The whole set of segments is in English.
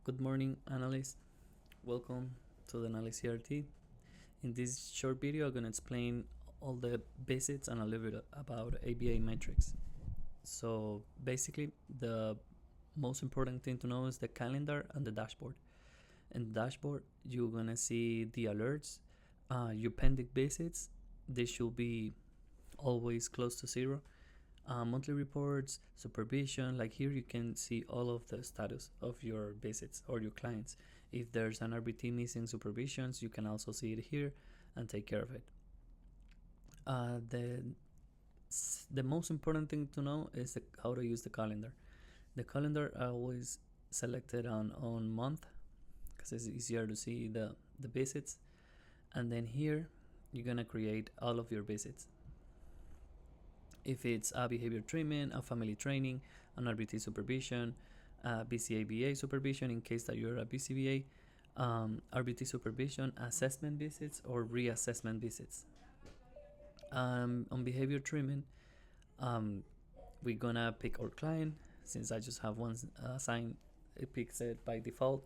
Good morning, Analyst. Welcome to the Denali CRT. In this short video, I'm going to explain all the basics and a little bit about ABA metrics. So basically, the most important thing to know is the calendar and the dashboard. In the dashboard, you're going to see the alerts, your pending visits. They should be always close to zero. Monthly reports, supervision. Like here, you can see all of the status of your visits or your clients. If there's an RBT missing supervisions, you can also see it here and take care of it. The most important thing to know is how to use the calendar. The calendar I always selected on month because it's easier to see the visits. And then here, you're gonna create all of your visits. If it's a behavior treatment, a family training, an RBT supervision, BCABA supervision in case that you're a BCBA, RBT supervision, assessment visits, or reassessment visits. On behavior treatment, we're gonna pick our client. Since I just have one assigned, it picks it by default.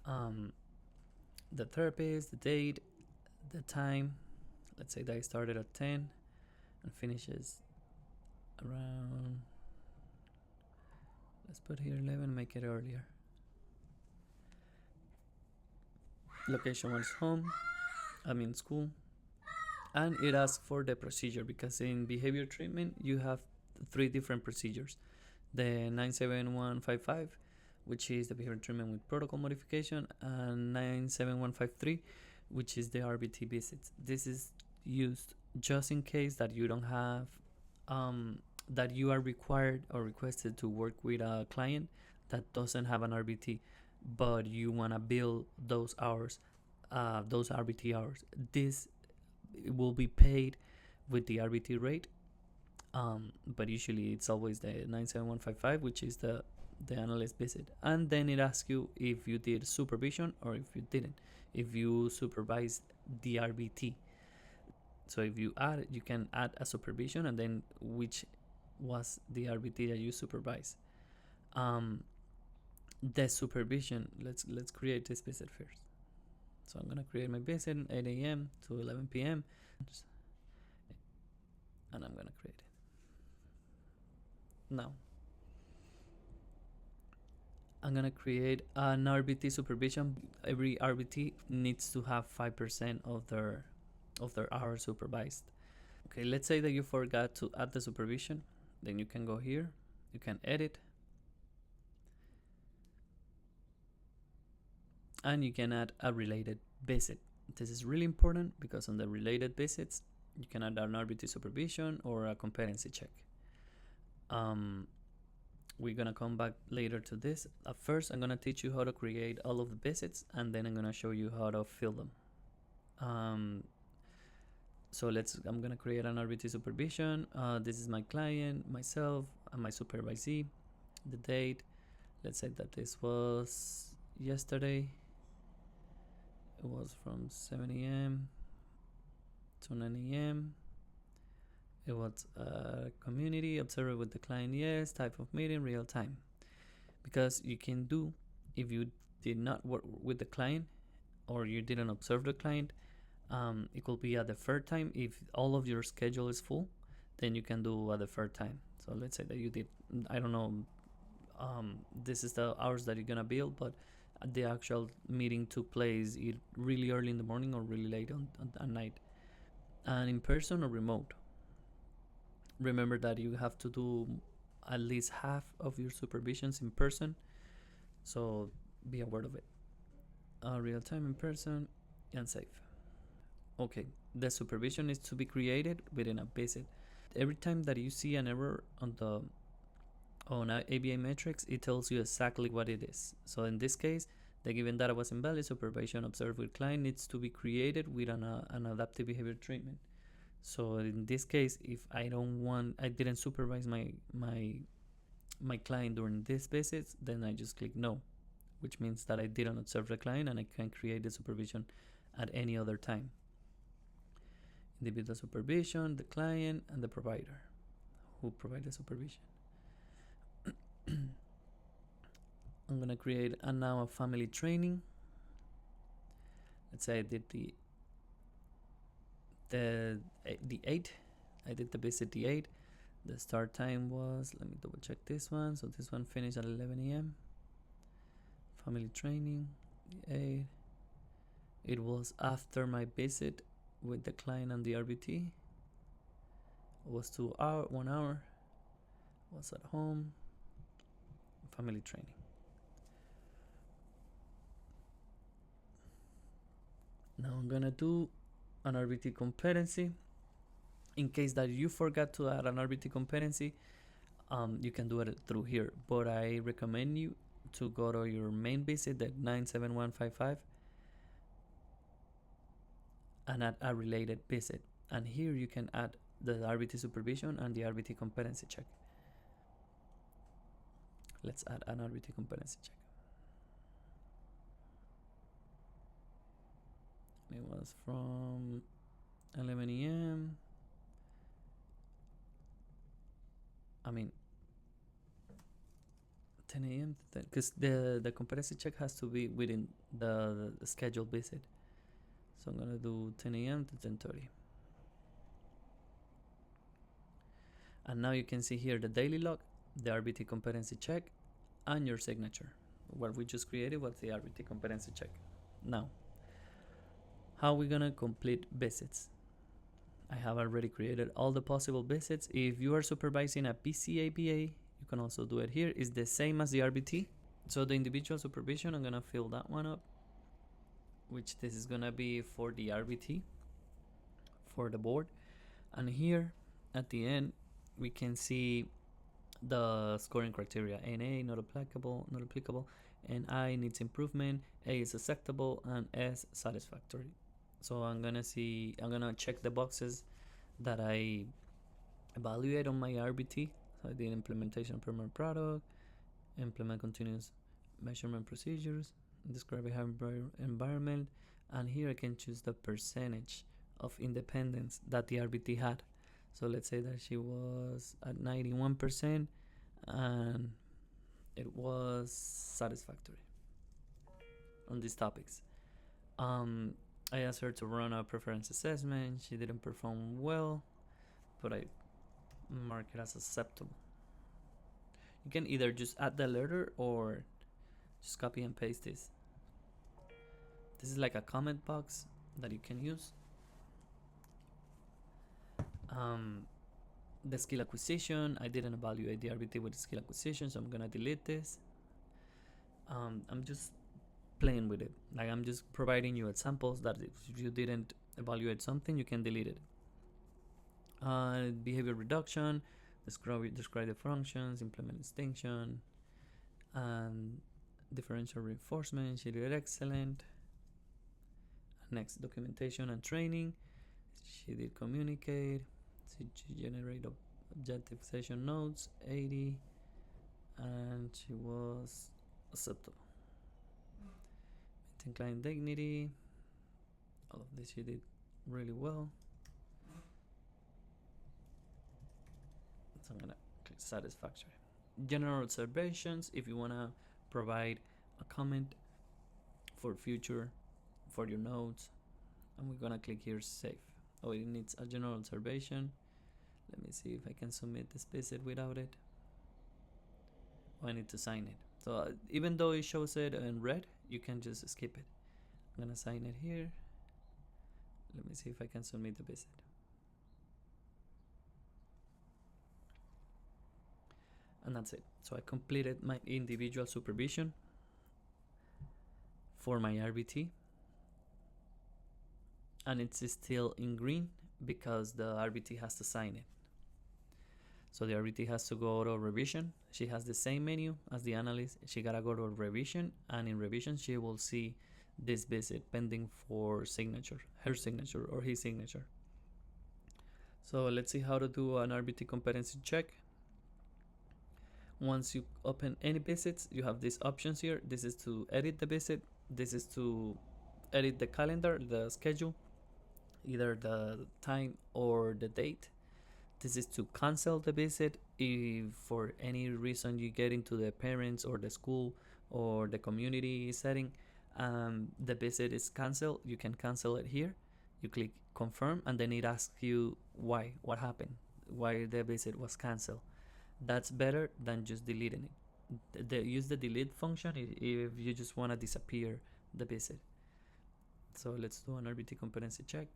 The therapist, the date, the time. Let's say that I started at 10 and finishes around, let's put here 11, make it earlier. Location was home, school. And it asks for the procedure because in behavior treatment you have 3 different procedures. The 97155, which is the behavior treatment with protocol modification, and 97153, which is the RBT visits. This is used just in case that you don't have that you are required or requested to work with a client that doesn't have an RBT, but you want to bill those hours, those RBT hours. This will be paid with the RBT rate, but usually it's always the 97155, which is the analyst visit. And then it asks you if you did supervision or if you didn't, if you supervised the RBT. So if you add, you can add a supervision and then which was the RBT that you supervised. The supervision, let's create this visit first. So I'm gonna create my visit 8 a.m. to 11 p.m. and I'm gonna create it. Now I'm gonna create an RBT supervision. Every RBT needs to have 5% of their hours supervised. Okay, let's say that you forgot to add the supervision. Then you can go here, you can edit, and you can add a related visit. This is really important because on the related visits, you can add an RBT supervision or a competency check. We're gonna come back later to this. At first, I'm gonna teach you how to create all of the visits, and then I'm gonna show you how to fill them. So I'm gonna create an RBT supervision. This is my client, myself, and my supervisee. The date, let's say that this was yesterday. It was from 7 a.m. to 9 a.m. It was community, observe with the client, yes, type of meeting, real time. Because you can do, if you did not work with the client or you didn't observe the client, it could be at the third time. If all of your schedule is full, then you can do at the third time. So let's say that you did, I don't know, this is the hours that you're gonna bill, but the actual meeting took place really early in the morning or really late at night, and in person or remote. Remember that you have to do at least half of your supervisions in person, so be aware of it. Real time, in person, and safe. Okay, the supervision is to be created within a visit. Every time that you see an error on ABA metrics, it tells you exactly what it is. So in this case, the given data was invalid. Supervision observed with client needs to be created with an adaptive behavior treatment. So in this case, if I didn't supervise my client during this visit, then I just click no, which means that I didn't observe the client and I can create the supervision at any other time. Individual supervision, the client, and the provider who provide the supervision. I'm gonna create now a family training. Let's say I did the 8. I did the visit the 8. The start time was, let me double check this one. So this one finished at 11 a.m. Family training, the 8. It was after my visit with the client and the RBT. It was 1 hour. Was at home. Family training. Now I'm gonna do an RBT competency. In case that you forgot to add an RBT competency, you can do it through here. But I recommend you to go to your main visit at 97155 and add a related visit. And here you can add the RBT supervision and the RBT competency check. Let's add an RBT competency check. It was from 11 a.m. I mean 10 a.m. because the competency check has to be within the scheduled visit. So I'm gonna do 10 a.m. to 10:30. And now you can see here the daily log, the RBT competency check, and your signature. What we just created was the RBT competency check. Now, how are we gonna complete visits? I have already created all the possible visits. If you are supervising a PCABA, you can also do it here. It's the same as the RBT. So the individual supervision, I'm gonna fill that one up, which this is gonna be for the RBT, for the board. And here at the end, we can see the scoring criteria. NA, not applicable, NI needs improvement, A is acceptable, and S satisfactory. So I'm gonna check the boxes that I evaluate on my RBT. So I did implementation of permanent product, implement continuous measurement procedures, describe behavior environment, and here I can choose the percentage of independence that the RBT had. So let's say that she was at 91% and it was satisfactory on these topics. I asked her to run a preference assessment. She didn't perform well, but I mark it as acceptable. You can either just add the letter or just copy and paste this. This is like a comment box that you can use. The skill acquisition, I didn't evaluate the RBT with the skill acquisition, so I'm gonna delete this. I'm just playing with it. Like I'm just providing you examples that if you didn't evaluate something, you can delete it. Behavior reduction, describe the functions, implement distinction, and differential reinforcement. She did excellent. Next, documentation and training. She did communicate. She generated objective session notes, 80, and she was acceptable. Maintain client dignity. All of this she did really well. So I'm gonna click satisfactory. General observations, if you wanna provide a comment for future, for your notes, and we're gonna click here save. Oh, it needs a general observation. Let me see if I can submit this visit without it. Oh, I need to sign it. So even though it shows it in red, you can just skip it. I'm gonna sign it here. Let me see if I can submit the visit. And that's it. So I completed my individual supervision for my RBT. And it's still in green because the RBT has to sign it. So the RBT has to go to revision. She has the same menu as the analyst. She gotta go to revision, and in revision she will see this visit pending for signature, her signature or his signature. So let's see how to do an RBT competency check. Once you open any visits, you have these options here. This is to edit the visit. This is to edit the calendar, the schedule, either the time or the date. This is to cancel the visit if for any reason you get into the parents or the school or the community setting, the visit is canceled, you can cancel it here. You click confirm, and then it asks you why, what happened, why the visit was canceled. That's better than just deleting it. Use the delete function if you just want to disappear the visit. So let's do an RBT competency check.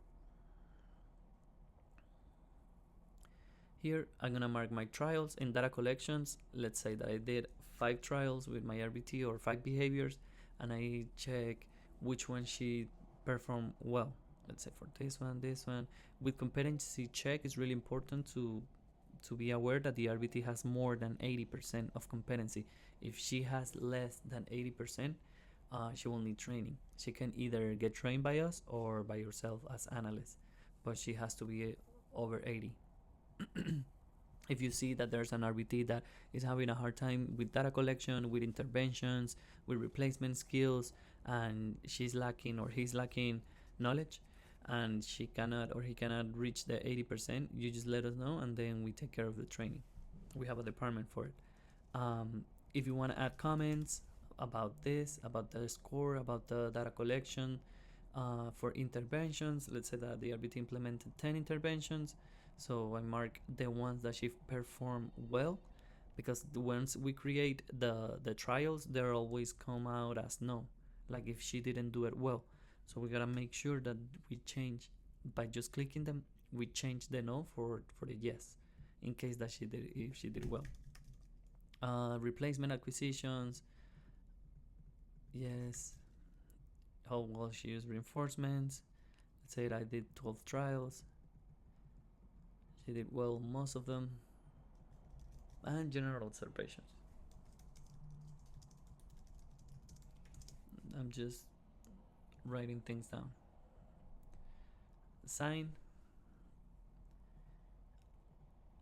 Here I'm gonna mark my trials in data collections. Let's say that I did 5 trials with my RBT or 5 behaviors, and I check which one she performed well. Let's say for this one. With competency check, it's really important to be aware that the RBT has more than 80% of competency. If she has less than 80%, she will need training. She can either get trained by us or by yourself as analyst, but she has to be over 80. If you see that there's an RBT that is having a hard time with data collection, with interventions, with replacement skills, and she's lacking or he's lacking knowledge, and she cannot or he cannot reach the 80%, you just let us know, and then we take care of the training. We have a department for it. If you want to add comments about this, about the score, about the data collection, for interventions, let's say that the RBT implemented 10 interventions, so I mark the ones that she performed well, because once we create the trials, they always come out as no, like if she didn't do it well. So we gotta make sure that we change, by just clicking them, we change the no for the yes, in case that if she did well. Replacement acquisitions, yes. How well she used reinforcements. Let's say that I did 12 trials. She did well most of them. And general observations. I'm just writing things down. Sign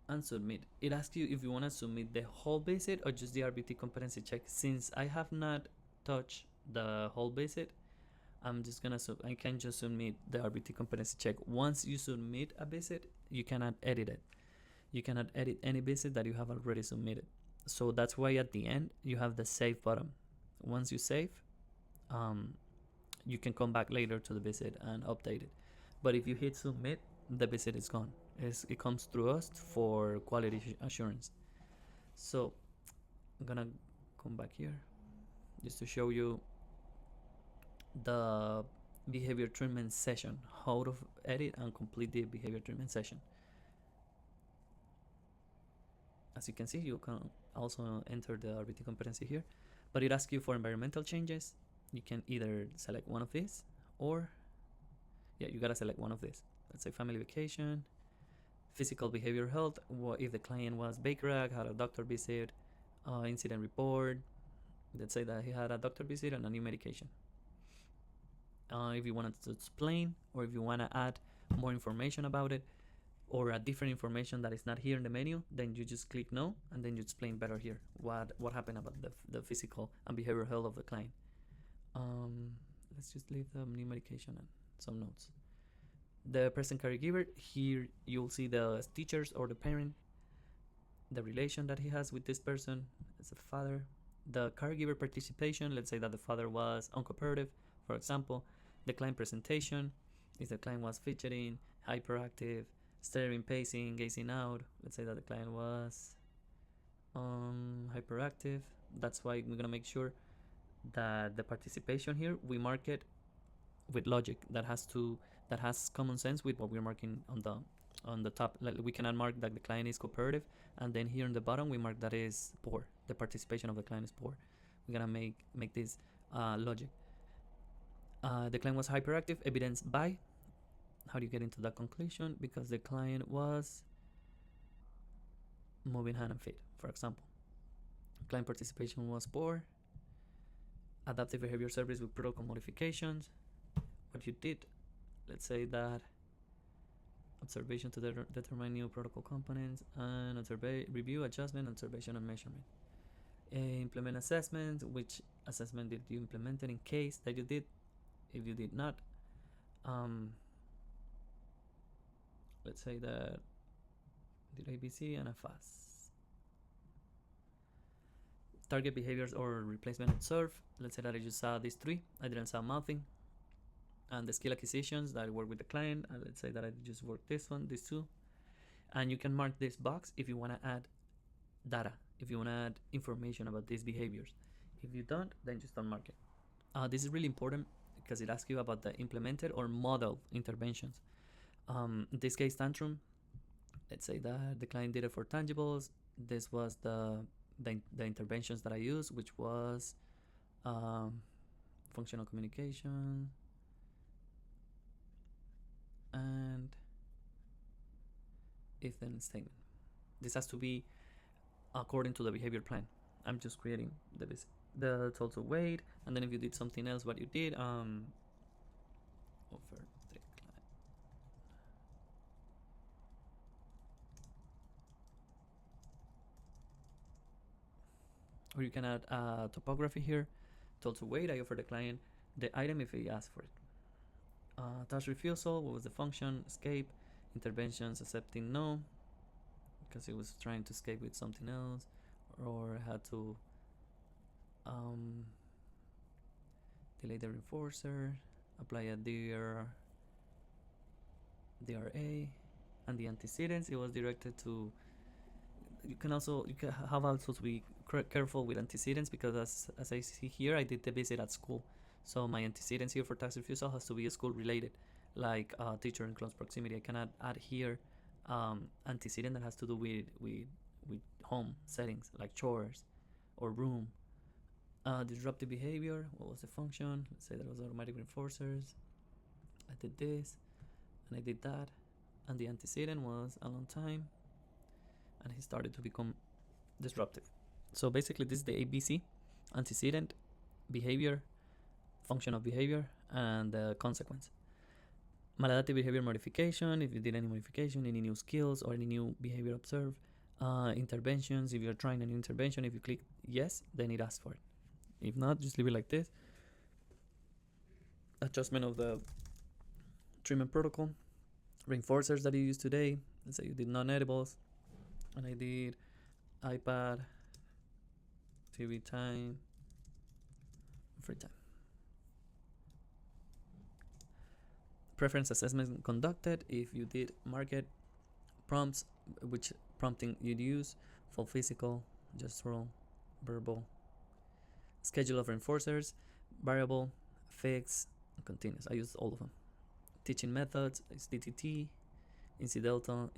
and submit. It asks you if you want to submit the whole visit or just the RBT competency check. Since I have not touched the whole visit, I can just submit the RBT competency check. Once you submit a visit, you cannot edit it. You cannot edit any visit that you have already submitted. So that's why at the end you have the save button. Once you save, you can come back later to the visit and update it. But if you hit submit, the visit is gone. It comes through us for quality assurance. So I'm gonna come back here just to show you the behavior treatment session, how to edit and complete the behavior treatment session. As you can see, you can also enter the RBT competency here, but it asks you for environmental changes. You can either select one of these, or you gotta select one of these. Let's say family vacation, physical behavior health, if the client was Baker-Act, had a doctor visit, incident report. Let's say that he had a doctor visit and a new medication. If you wanted to explain, or if you want to add more information about it, or a different information that is not here in the menu, then you just click no, and then you explain better here what happened about the physical and behavioral health of the client. Let's just leave the new medication and some notes. The present caregiver, here you'll see the teachers or the parent, the relation that he has with this person as a father. The caregiver participation, let's say that the father was uncooperative, for example. The client presentation, if the client was fidgeting, hyperactive, staring, pacing, gazing out. Let's say that the client was hyperactive. That's why we're gonna make sure that the participation here, we mark it with logic that has common sense with what we're marking on the top. Like, we cannot mark that the client is cooperative, and then here on the bottom we mark that is poor. The participation of the client is poor. We're gonna make this logic. The client was hyperactive, evidenced by. How do you get into that conclusion? Because the client was moving hand and feet, for example. Client participation was poor. Adaptive behavior service with protocol modifications. What you did, let's say that observation to determine new protocol components, and review, adjustment, observation, and measurement. Implement assessment. Which assessment did you implement in case that you did? If you did not, let's say that did ABC and a FAS. target behaviors or replacement observed. Let's say that I just saw these three. I didn't saw mouthing. And the skill acquisitions that I work with the client. And let's say that I just work this one, these two. And you can mark this box if you want to add data, if you want to add information about these behaviors. If you don't, then just don't mark it. This is really important because it asks you about the implemented or model interventions. In this case, tantrum. Let's say that the client did it for tangibles. This was the interventions that I used, which was functional communication and if then statement. This has to be according to the behavior plan. I'm just creating the total weight, and then if you did something else, what you did, offer the client. Or you can add topography here, total weight. I offer the client the item if he asks for it. Task refusal, what was the function? Escape. Interventions, accepting no, because he was trying to escape with something else, or had to delay the reinforcer, apply a DRA, and the antecedents, it was directed to. You can have also to be careful with antecedents, because as I see here, I did the visit at school. So my antecedents here for tax refusal has to be school related, like teacher in close proximity. I cannot add here antecedent that has to do with home settings, like chores or room. Disruptive behavior, what was the function? Let's say that was automatic reinforcers. I did this and I did that, and the antecedent was a long time, and he started to become disruptive. So basically this is the ABC: antecedent, behavior, function of behavior, and the consequence. Maladaptive behavior modification, if you did any modification, any new skills or any new behavior observed. Interventions, if you're trying a new intervention, if you click yes, then it asks for it. If not, just leave it like this. Adjustment of the treatment protocol. Reinforcers that you use today. Let's say you did non-edibles, and I did iPad, TV time, free time. Preference assessment conducted, if you did market prompts, which prompting you'd use, full physical, gestural, verbal. Schedule of reinforcers, variable, fixed, continuous. I used all of them. Teaching methods is DTT, incidental,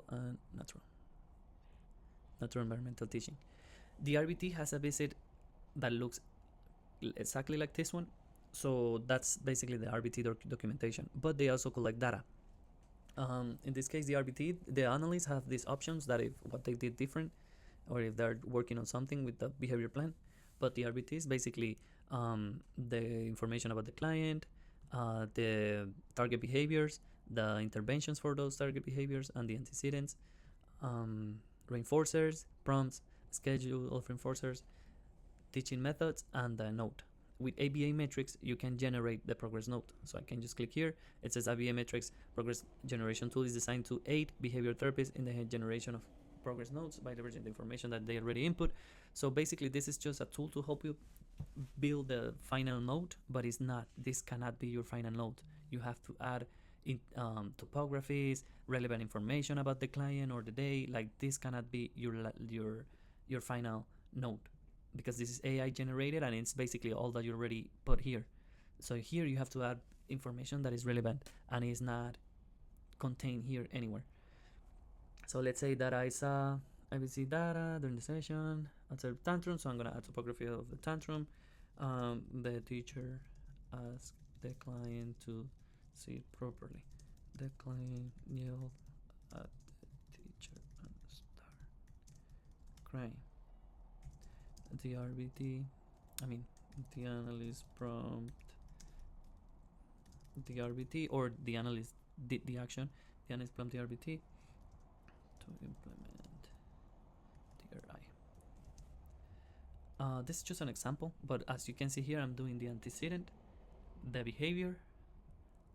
and natural environmental teaching. The RBT has a visit that looks exactly like this one, so that's basically the RBT documentation, but they also collect data. In this case, the RBT, the analysts have these options that if what they did different, or if they're working on something with the behavior plan. But the RBT is basically the information about the client, the target behaviors, the interventions for those target behaviors, and the antecedents, reinforcers, prompts, schedule of reinforcers, teaching methods, and the note. With ABA metrics, you can generate the progress note. So I can just click here. It says ABA metrics progress generation tool is designed to aid behavior therapists in the generation of progress notes by leveraging the information that they already input. So basically, this is just a tool to help you build the final note, but it's not. This cannot be your final note. You have to add topographies, relevant information about the client or the day. Like this cannot be your final note, because this is AI generated and it's basically all that you already put here. So here you have to add information that is relevant and is not contained here anywhere. So let's say that I saw ABC data during the session, observed tantrum, so I'm going to add topography of the tantrum. The teacher asked the client to see it properly. The client yelled at the teacher and started crying. The RBT, the analyst prompt the RBT, or the analyst did the action. The analyst prompt the RBT to implement DRI. This is just an example, but as you can see here, I'm doing the antecedent, the behavior,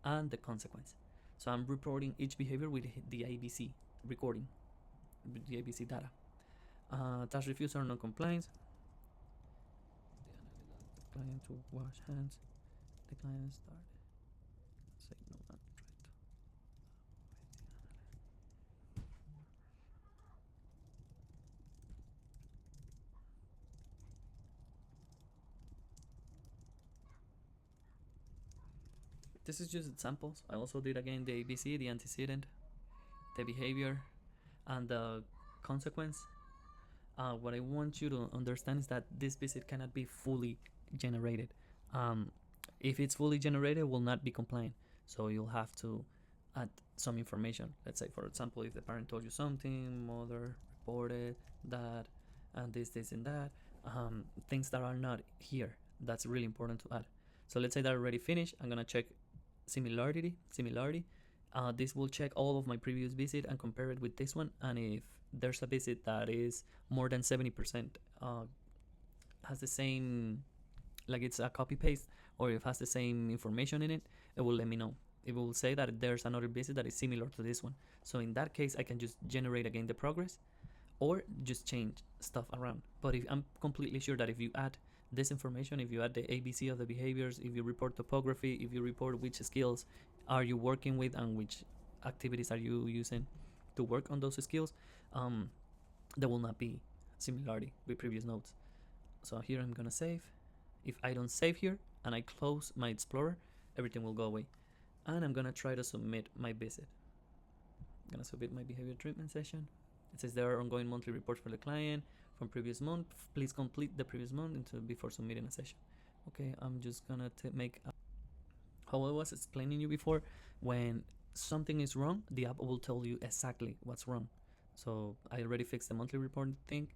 and the consequence. So I'm reporting each behavior with the ABC recording, with the ABC data. Task refusal or non-compliance. client to wash hands. The client started. Say no one. This is just examples. I also did again the ABC, the antecedent, the behavior, and the consequence. What I want you to understand is that this visit cannot be fully generated. If it's fully generated, it will not be compliant. So you'll have to add some information. Let's say, for example, if the parent told you something, mother reported that, and this, and that, things that are not here. That's really important to add. So let's say that already finished. I'm gonna check similarity. This will check all of my previous visit and compare it with this one. And if there's a visit that is more than 70%, has the same, like it's a copy paste, or if it has the same information in it, it will let me know. It will say that there's another visit that is similar to this one. So in that case, I can just generate again the progress or just change stuff around. But if I'm completely sure that if you add this information, if you add the ABC of the behaviors, if you report topography, if you report which skills are you working with and which activities are you using to work on those skills, there will not be similarity with previous notes. So here I'm gonna save. If I don't save here and I close my Explorer, everything will go away. And I'm gonna try to submit my visit. I'm gonna submit my behavior treatment session. It says there are ongoing monthly reports for the client from previous month. Please complete the previous month before submitting a session. Okay, I'm just gonna make how I was explaining you before. When something is wrong, the app will tell you exactly what's wrong. So I already fixed the monthly report thing.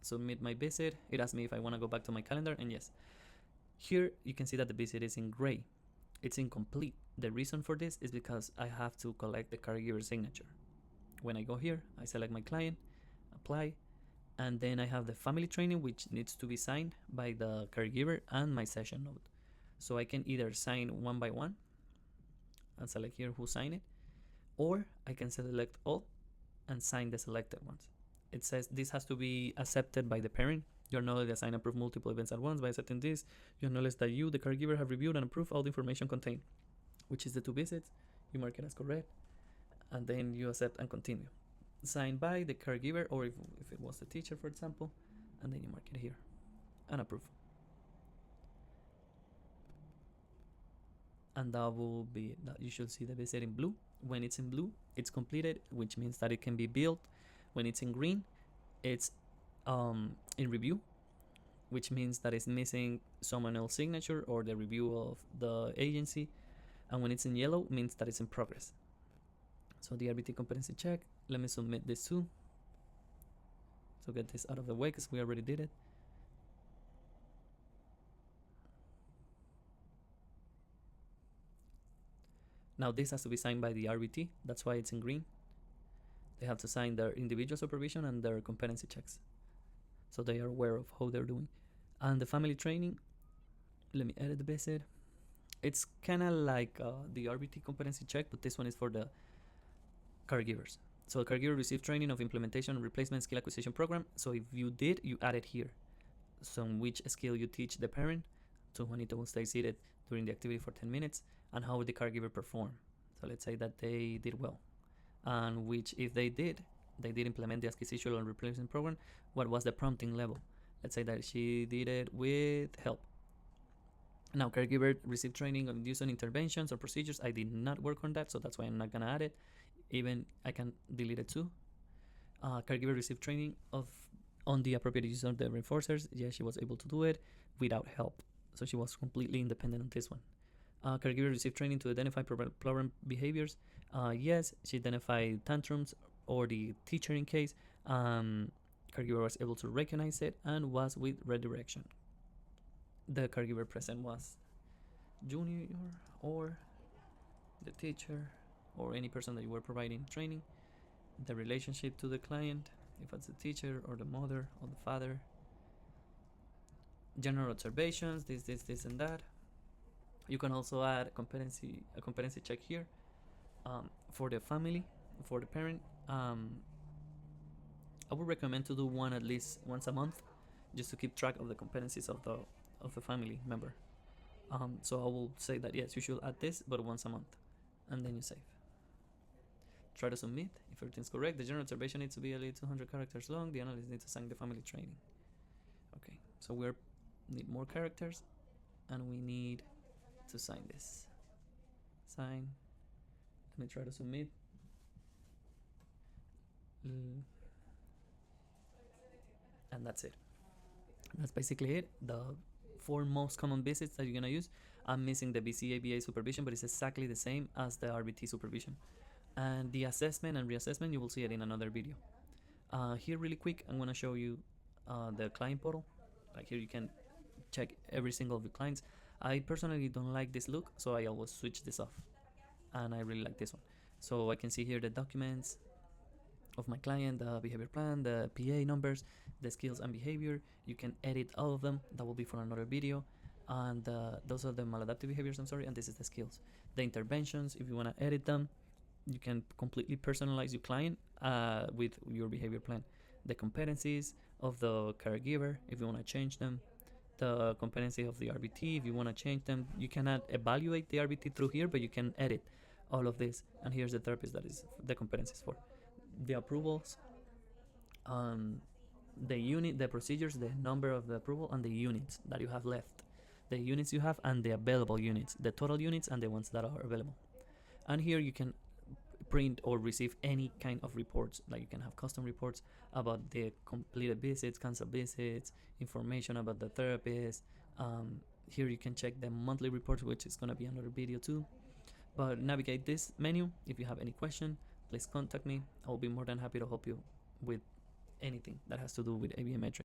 Submit my visit. It asks me if I want to go back to my calendar, and yes. Here you can see that the visit is in gray. It's incomplete. The reason for this is because I have to collect the caregiver signature. When I go here, I select my client, apply, and then I have the family training, which needs to be signed by the caregiver and my session note. So I can either sign one by one and select here who signed it, or I can select all and sign the selected ones. It says this has to be accepted by the parent. You acknowledge the sign approve multiple events at once by accepting this. You acknowledge that you, the caregiver, have reviewed and approved all the information contained, which is the 2 visits. You mark it as correct, and then you accept and continue. Signed by the caregiver, or if it was the teacher, for example, and then you mark it here and approve. And that will be that. You should see the visit in blue. When it's in blue, it's completed, which means that it can be built. When it's in green, it's in review, which means that it's missing someone else's signature or the review of the agency. And when it's in yellow, means that it's in progress. So the RBT competency check, let me submit this too. So get this out of the way because we already did it. Now this has to be signed by the RBT. That's why it's in green. They have to sign their individual supervision and their competency checks, so they are aware of how they're doing. And the family training, let me edit the visit. It's kind of like the RBT competency check, but this one is for the caregivers. So the caregiver received training of implementation and replacement skill acquisition program. So if you did, you add it here. So which skill you teach the parent, so Juanito will stay seated during the activity for 10 minutes, and how would the caregiver perform. So let's say that they did well, and which if they did implement the acquisition and replacement program, what was the prompting level. Let's say that she did it with help. Now caregiver received training on use on interventions or procedures. I did not work on that, so that's why I'm not gonna add it. Even I can delete it too. Caregiver received training on the appropriate use of the reinforcers. Yes, she was able to do it without help, so she was completely independent on this one. Caregiver received training to identify problem behaviors. Yes, she identified tantrums or the teacher in case. Caregiver was able to recognize it and was with redirection. The caregiver present was junior or the teacher or any person that you were providing training. The relationship to the client, if it's the teacher or the mother or the father. General observations, this and that. You can also add a competency check here for the family, for the parent. I would recommend to do one at least once a month, just to keep track of the competencies of of a family member. So I will say that yes, you should add this, but once a month, and then you save. Try to submit. If everything's correct, the general observation needs to be at least 200 characters long. The analyst needs to sign the family training. Okay, so we need more characters, and we need to sign this. Sign. Let me try to submit. And that's it. That's basically it. The 4 most common visits that you're gonna use. I'm missing the BCABA supervision, but it's exactly the same as the RBT supervision. And the assessment and reassessment, you will see it in another video. Here, really quick, I'm gonna show you the client portal. Like here, you can check every single of the clients. I personally don't like this look, so I always switch this off, and I really like this one. So I can see here the documents of my client, the behavior plan, the PA numbers, the skills and behavior. You can edit all of them. That will be for another video. And those are the maladaptive behaviors, I'm sorry, and this is the skills. The interventions, if you want to edit them, you can completely personalize your client with your behavior plan. The competencies of the caregiver, if you want to change them. The competency of the RBT, if you want to change them. You cannot evaluate the RBT through here, but you can edit all of this. And here's the therapist that is the competencies for. The approvals, the unit, the procedures, the number of the approval, and the units that you have left. The units you have and the available units, the total units and the ones that are available. And here you can print or receive any kind of reports. Like you can have custom reports about the completed visits, canceled visits, information about the therapist. Here you can check the monthly reports, which is going to be another video too. But navigate this menu. If you have any question, please contact me. I will be more than happy to help you with anything that has to do with ABM metrics.